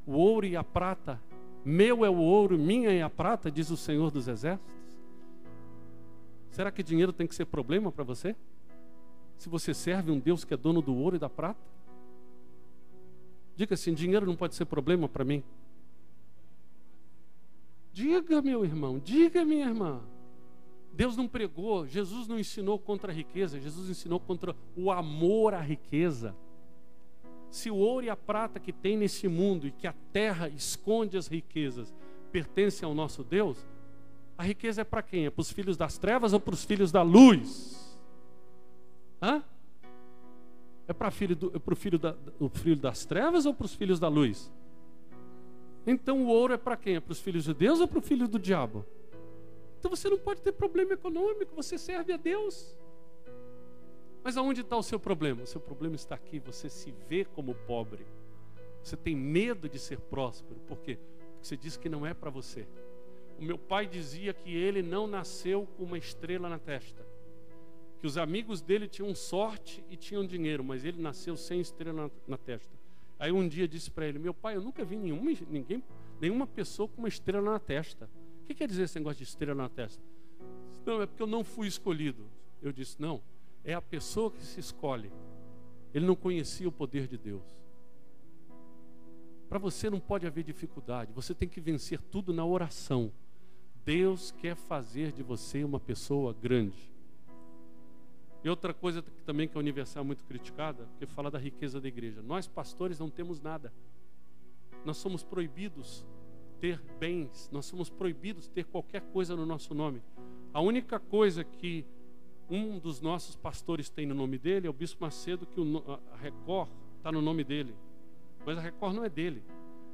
o ouro e a prata, meu é o ouro, minha é a prata, diz o Senhor dos Exércitos. Será que dinheiro tem que ser problema para você? Se você serve um Deus que é dono do ouro e da prata? Diga assim: dinheiro não pode ser problema para mim. Diga, meu irmão, diga, minha irmã. Deus não pregou, Jesus não ensinou contra a riqueza, Jesus ensinou contra o amor à riqueza. Se o ouro e a prata que tem nesse mundo e que a terra esconde as riquezas pertencem ao nosso Deus, a riqueza é para quem? É para os filhos das trevas ou para os filhos da luz? Hã? É para o filho das trevas ou para os filhos da luz? Então o ouro é para quem? É para os filhos de Deus ou para o filho do diabo? Então você não pode ter problema econômico, você serve a Deus. Mas aonde está o seu problema? O seu problema está aqui, você se vê como pobre. Você tem medo de ser próspero. Por quê? Porque você diz que não é para você. O meu pai dizia que ele não nasceu com uma estrela na testa. Que os amigos dele tinham sorte e tinham dinheiro, mas ele nasceu sem estrela na testa. Aí um dia disse para ele: meu pai, eu nunca vi nenhuma pessoa com uma estrela na testa. O que quer dizer esse negócio de estrela na testa? Não, é porque eu não fui escolhido. Eu disse: não, é a pessoa que se escolhe. Ele não conhecia o poder de Deus. Para você não pode haver dificuldade, você tem que vencer tudo na oração. Deus quer fazer de você uma pessoa grande. E outra coisa também que a Universal é muito criticada, porque fala da riqueza da igreja. Nós pastores não temos nada. Nós somos proibidos ter bens, nós somos proibidos ter qualquer coisa no nosso nome. A única coisa que um dos nossos pastores tem no nome dele é o Bispo Macedo, que a Record está no nome dele. Mas a Record não é dele.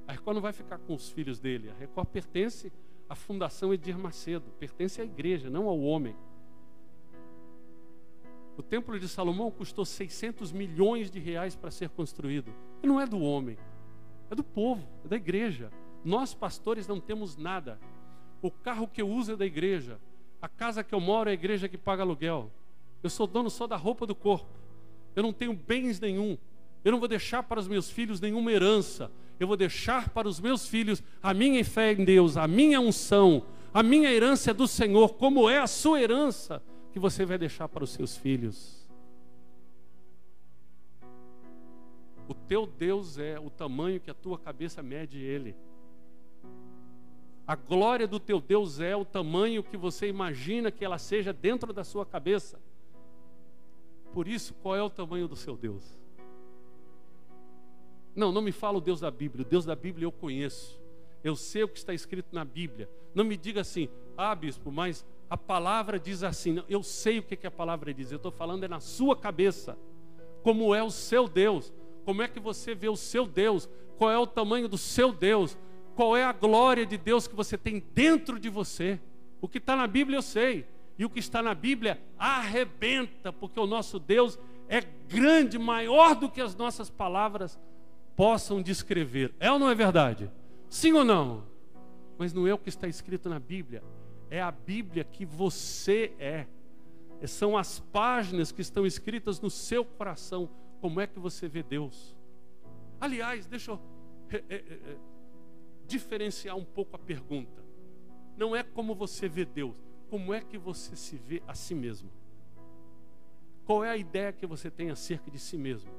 A Record não vai ficar com os filhos dele. A Record pertence à Fundação Edir Macedo, pertence à igreja, não ao homem. O Templo de Salomão custou 600 milhões de reais para ser construído. E não é do homem, é do povo, é da igreja. Nós pastores não temos nada. O carro que eu uso é da igreja. A casa que eu moro é a igreja que paga aluguel. Eu sou dono só da roupa do corpo. Eu não tenho bens nenhum. Eu não vou deixar para os meus filhos nenhuma herança. Eu vou deixar para os meus filhos a minha fé em Deus, a minha unção, a minha herança é do Senhor, como é a sua herança que você vai deixar para os seus filhos. O teu Deus é o tamanho que a tua cabeça mede ele. A glória do teu Deus é o tamanho que você imagina que ela seja dentro da sua cabeça. Por isso, qual é o tamanho do seu Deus? Não me fala o Deus da Bíblia. O Deus da Bíblia eu conheço. Eu sei o que está escrito na Bíblia. Não me diga assim: ah, bispo, mas a palavra diz assim. Não, eu sei o que a palavra diz. Eu estou falando é na sua cabeça. Como é o seu Deus? Como é que você vê o seu Deus? Qual é o tamanho do seu Deus? Qual é a glória de Deus que você tem dentro de você? O que está na Bíblia eu sei. E o que está na Bíblia arrebenta, porque o nosso Deus é grande, maior do que as nossas palavras possam descrever. É ou não é verdade? Sim ou não? Mas não é o que está escrito na Bíblia. É a Bíblia que você é. São as páginas que estão escritas no seu coração. Como é que você vê Deus? Aliás, deixa eu diferenciar um pouco a pergunta. Não é como você vê Deus. Como é que você se vê a si mesmo? Qual é a ideia que você tem acerca de si mesmo?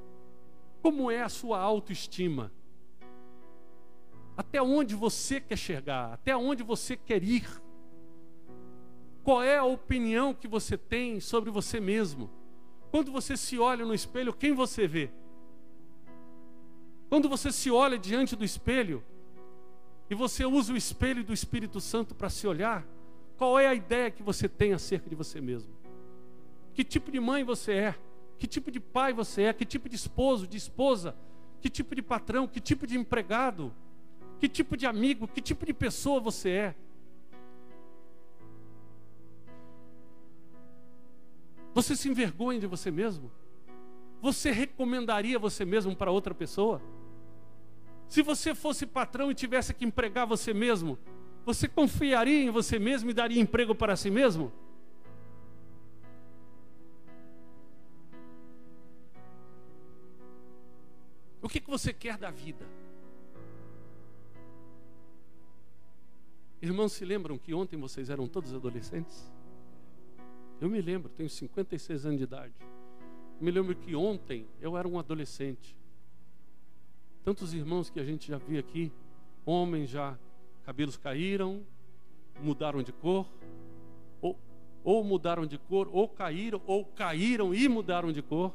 Como é a sua autoestima? Até onde você quer chegar? Até onde você quer ir? Qual é a opinião que você tem sobre você mesmo? Quando você se olha no espelho, quem você vê? Quando você se olha diante do espelho e você usa o espelho do Espírito Santo para se olhar, qual é a ideia que você tem acerca de você mesmo? Que tipo de mãe você é? Que tipo de pai você é? Que tipo de esposo, de esposa? Que tipo de patrão? Que tipo de empregado? Que tipo de amigo? Que tipo de pessoa você é? Você se envergonha de você mesmo? Você recomendaria você mesmo para outra pessoa? Se você fosse patrão e tivesse que empregar você mesmo, você confiaria em você mesmo e daria emprego para si mesmo? O que você quer da vida? Irmãos, se lembram que ontem vocês eram todos adolescentes? Eu me lembro, tenho 56 anos de idade. Eu me lembro que ontem eu era um adolescente. Tantos irmãos que a gente já viu aqui, homens já, cabelos caíram, mudaram de cor, ou mudaram de cor, ou caíram e mudaram de cor.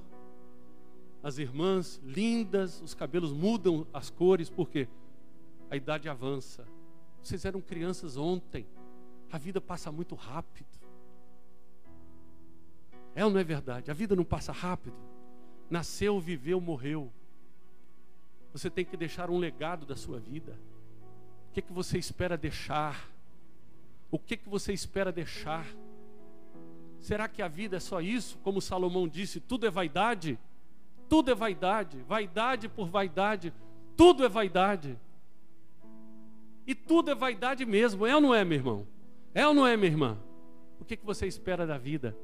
As irmãs lindas, os cabelos mudam as cores, porque a idade avança. Vocês eram crianças ontem. A vida passa muito rápido. É ou não é verdade? A vida não passa rápido. Nasceu, viveu, morreu. Você tem que deixar um legado da sua vida. O que você espera deixar? O que você espera deixar? Será que a vida é só isso? Como Salomão disse, tudo é vaidade? Tudo é vaidade, vaidade por vaidade, tudo é vaidade. E tudo é vaidade mesmo, é ou não é, meu irmão? É ou não é, minha irmã? O que você espera da vida?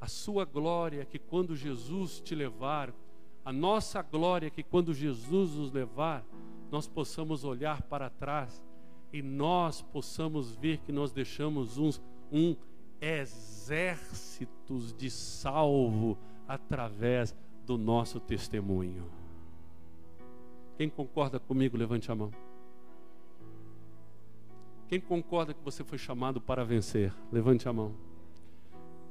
A sua glória é que quando Jesus te levar, a nossa glória é que quando Jesus nos levar, nós possamos olhar para trás e nós possamos ver que nós deixamos um exército de salvo através do nosso testemunho. Quem concorda comigo, levante a mão. Quem concorda que você foi chamado para vencer? Levante a mão.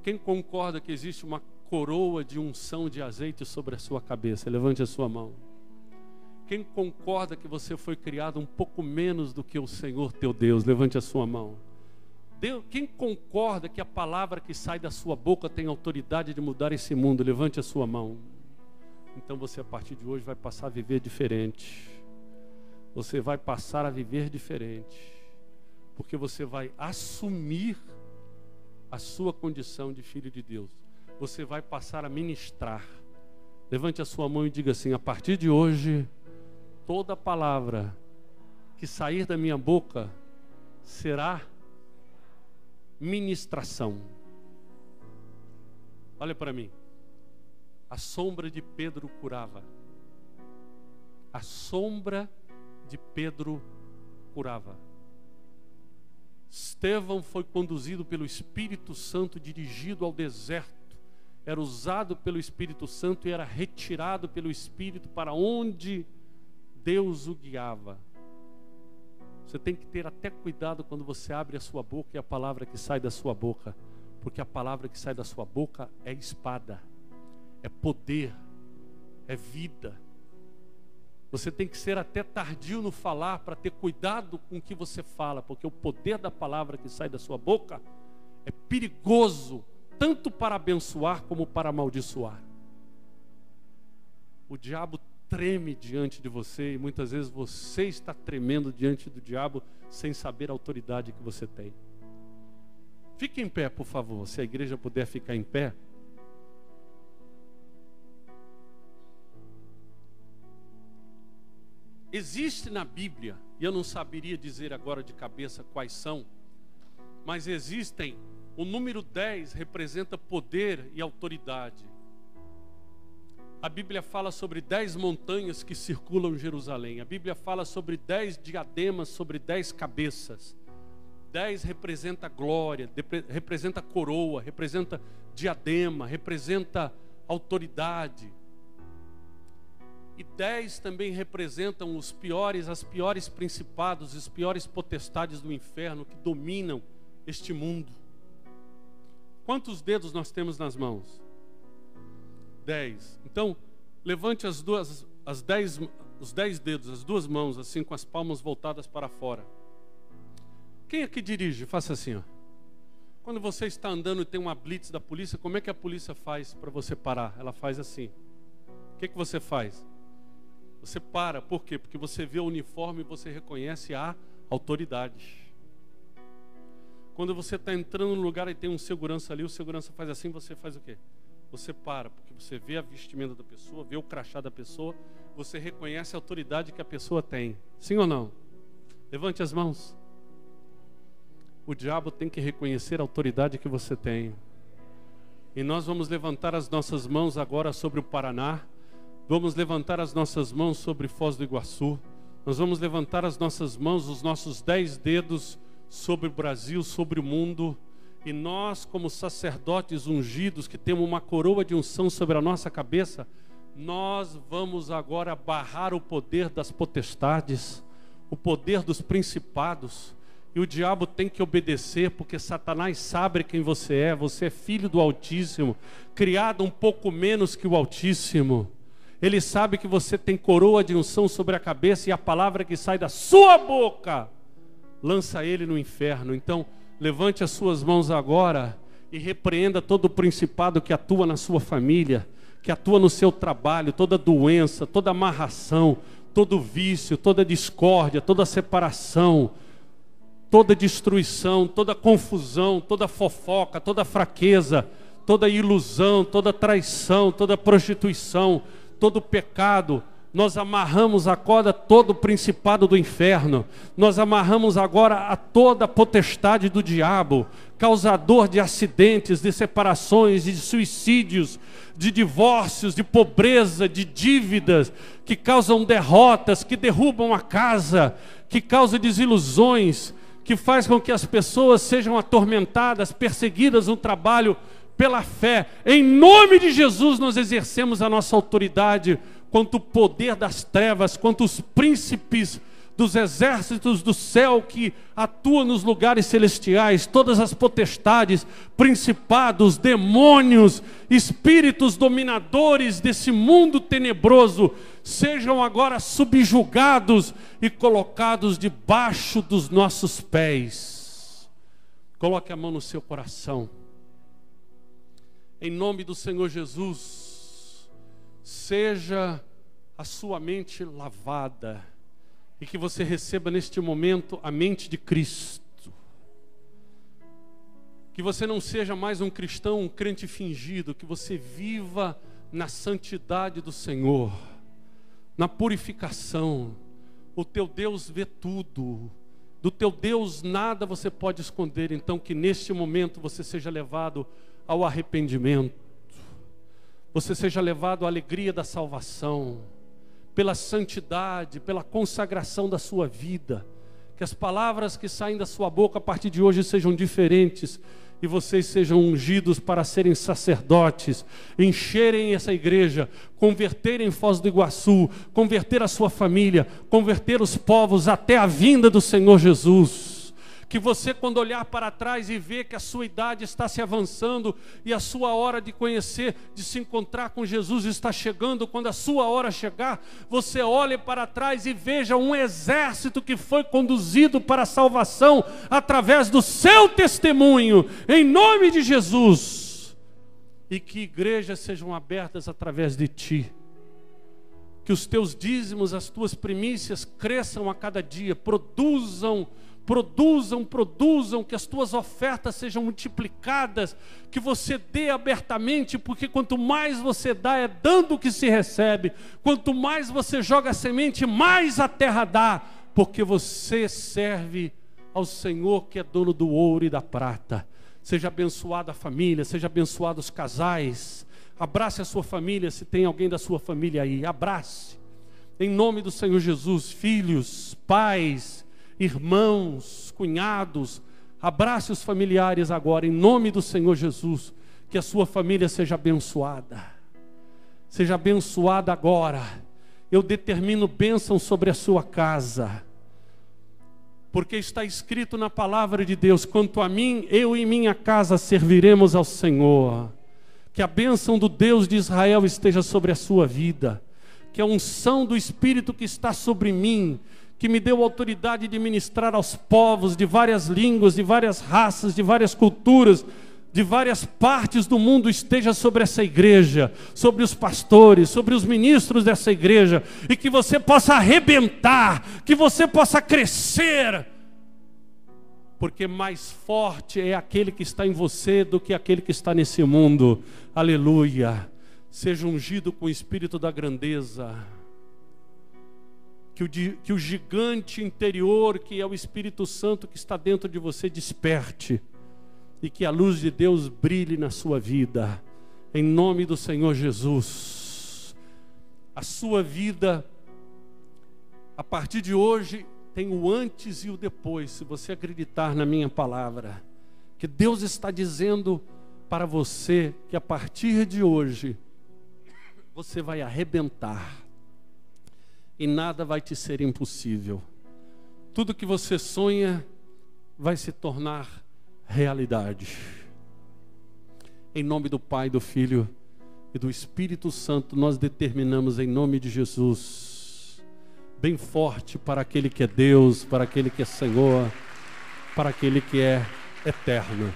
Quem concorda que existe uma coroa de unção de azeite sobre a sua cabeça? Levante a sua mão. Quem concorda que você foi criado um pouco menos do que o Senhor teu Deus? Levante a sua mão. Quem concorda que a palavra que sai da sua boca tem autoridade de mudar esse mundo? Levante a sua mão. Então você, a partir de hoje, vai passar a viver diferente. Você vai passar a viver diferente. Porque você vai assumir a sua condição de filho de Deus. Você vai passar a ministrar. Levante a sua mão e diga assim: a partir de hoje, toda palavra que sair da minha boca será ministração. Olha para mim. A sombra de Pedro curava. A sombra de Pedro curava. Estevão foi conduzido pelo Espírito Santo, dirigido ao deserto. Era usado pelo Espírito Santo e era retirado pelo Espírito para onde Deus o guiava. Você tem que ter até cuidado quando você abre a sua boca e a palavra que sai da sua boca. Porque a palavra que sai da sua boca é espada, é poder, é vida. Você tem que ser até tardio no falar para ter cuidado com o que você fala, porque o poder da palavra que sai da sua boca é perigoso, tanto para abençoar como para amaldiçoar. O diabo treme diante de você e muitas vezes você está tremendo diante do diabo sem saber a autoridade que você tem. Fique em pé, por favor, se a igreja puder ficar em pé. Existe na Bíblia, e eu não saberia dizer agora de cabeça quais são, mas existem, o número 10 representa poder e autoridade. A Bíblia fala sobre 10 montanhas que circulam Jerusalém. A Bíblia fala sobre 10 diademas sobre 10 cabeças. 10 representa glória, representa coroa, representa diadema, representa autoridade. E 10 também representam as piores principados, os piores potestades do inferno que dominam este mundo. Quantos dedos nós temos nas mãos? 10. Então, levante os 10 dedos, as duas mãos, assim, com as palmas voltadas para fora. Quem aqui dirige? Faça assim, ó. Quando você está andando e tem uma blitz da polícia, como é que a polícia faz para você parar? Ela faz assim. O que você faz? Você para, por quê? Porque você vê o uniforme e você reconhece a autoridade. Quando você está entrando no lugar e tem um segurança ali, o segurança faz assim, você faz o quê? Você para, porque você vê a vestimenta da pessoa, vê o crachá da pessoa, você reconhece a autoridade que a pessoa tem. Sim ou não? Levante as mãos. O diabo tem que reconhecer a autoridade que você tem. E nós vamos levantar as nossas mãos agora sobre o Paraná. Vamos levantar as nossas mãos sobre Foz do Iguaçu. Nós vamos levantar as nossas mãos, os nossos 10 dedos sobre o Brasil, sobre o mundo. E nós, como sacerdotes ungidos, que temos uma coroa de unção sobre a nossa cabeça, nós vamos agora barrar o poder das potestades, o poder dos principados. E o diabo tem que obedecer, porque Satanás sabe quem você é filho do Altíssimo, criado um pouco menos que o Altíssimo. Ele sabe que você tem coroa de unção sobre a cabeça e a palavra que sai da sua boca lança ele no inferno. Então, levante as suas mãos agora e repreenda todo o principado que atua na sua família, que atua no seu trabalho, toda doença, toda amarração, todo vício, toda discórdia, toda separação, toda destruição, toda confusão, toda fofoca, toda fraqueza, toda ilusão, toda traição, toda prostituição, todo pecado. Nós amarramos agora todo o principado do inferno. Nós amarramos agora a toda a potestade do diabo, causador de acidentes, de separações, de suicídios, de divórcios, de pobreza, de dívidas, que causam derrotas, que derrubam a casa, que causam desilusões, que faz com que as pessoas sejam atormentadas, perseguidas no trabalho pela fé. Em nome de Jesus nós exercemos a nossa autoridade quanto o poder das trevas, quanto os príncipes dos exércitos do céu que atuam nos lugares celestiais, todas as potestades, principados, demônios, espíritos dominadores desse mundo tenebroso, sejam agora subjugados e colocados debaixo dos nossos pés. Coloque a mão no seu coração. Em nome do Senhor Jesus, seja a sua mente lavada e que você receba neste momento a mente de Cristo. Que você não seja mais um cristão, um crente fingido, que você viva na santidade do Senhor, na purificação. O teu Deus vê tudo, do teu Deus nada você pode esconder. Então que neste momento você seja levado ao arrependimento, você seja levado à alegria da salvação, pela santidade, pela consagração da sua vida. Que as palavras que saem da sua boca a partir de hoje sejam diferentes e vocês sejam ungidos para serem sacerdotes, encherem essa igreja, converterem Foz do Iguaçu, converter a sua família, converter os povos até a vinda do Senhor Jesus. Que você, quando olhar para trás e ver que a sua idade está se avançando e a sua hora de conhecer, de se encontrar com Jesus está chegando, quando a sua hora chegar, você olhe para trás e veja um exército que foi conduzido para a salvação através do seu testemunho, em nome de Jesus. E que igrejas sejam abertas através de ti. Que os teus dízimos, as tuas primícias cresçam a cada dia, produzam, que as tuas ofertas sejam multiplicadas, que você dê abertamente, porque quanto mais você dá, é dando que se recebe. Quanto mais você joga a semente, mais a terra dá, porque você serve ao Senhor que é dono do ouro e da prata. Seja abençoada a família, seja abençoado os casais. Abrace a sua família, se tem alguém da sua família aí, abrace. Em nome do Senhor Jesus, filhos, pais, irmãos, cunhados, abrace os familiares agora, em nome do Senhor Jesus. Que a sua família seja abençoada. Seja abençoada agora. Eu determino bênção sobre a sua casa, porque está escrito na palavra de Deus: quanto a mim, eu e minha casa serviremos ao Senhor. Que a bênção do Deus de Israel esteja sobre a sua vida. Que a unção do Espírito que está sobre mim, que me deu autoridade de ministrar aos povos de várias línguas, de várias raças, de várias culturas, de várias partes do mundo, esteja sobre essa igreja, sobre os pastores, sobre os ministros dessa igreja, e que você possa arrebentar, que você possa crescer, porque mais forte é aquele que está em você do que aquele que está nesse mundo. Aleluia. Seja ungido com o espírito da grandeza. Que o gigante interior, que é o Espírito Santo que está dentro de você, desperte. E que a luz de Deus brilhe na sua vida. Em nome do Senhor Jesus. A sua vida, a partir de hoje, tem o antes e o depois, se você acreditar na minha palavra. Que Deus está dizendo para você que a partir de hoje, você vai arrebentar. E nada vai te ser impossível. Tudo que você sonha vai se tornar realidade. Em nome do Pai, do Filho e do Espírito Santo, nós determinamos em nome de Jesus, bem forte para aquele que é Deus, para aquele que é Senhor, para aquele que é eterno.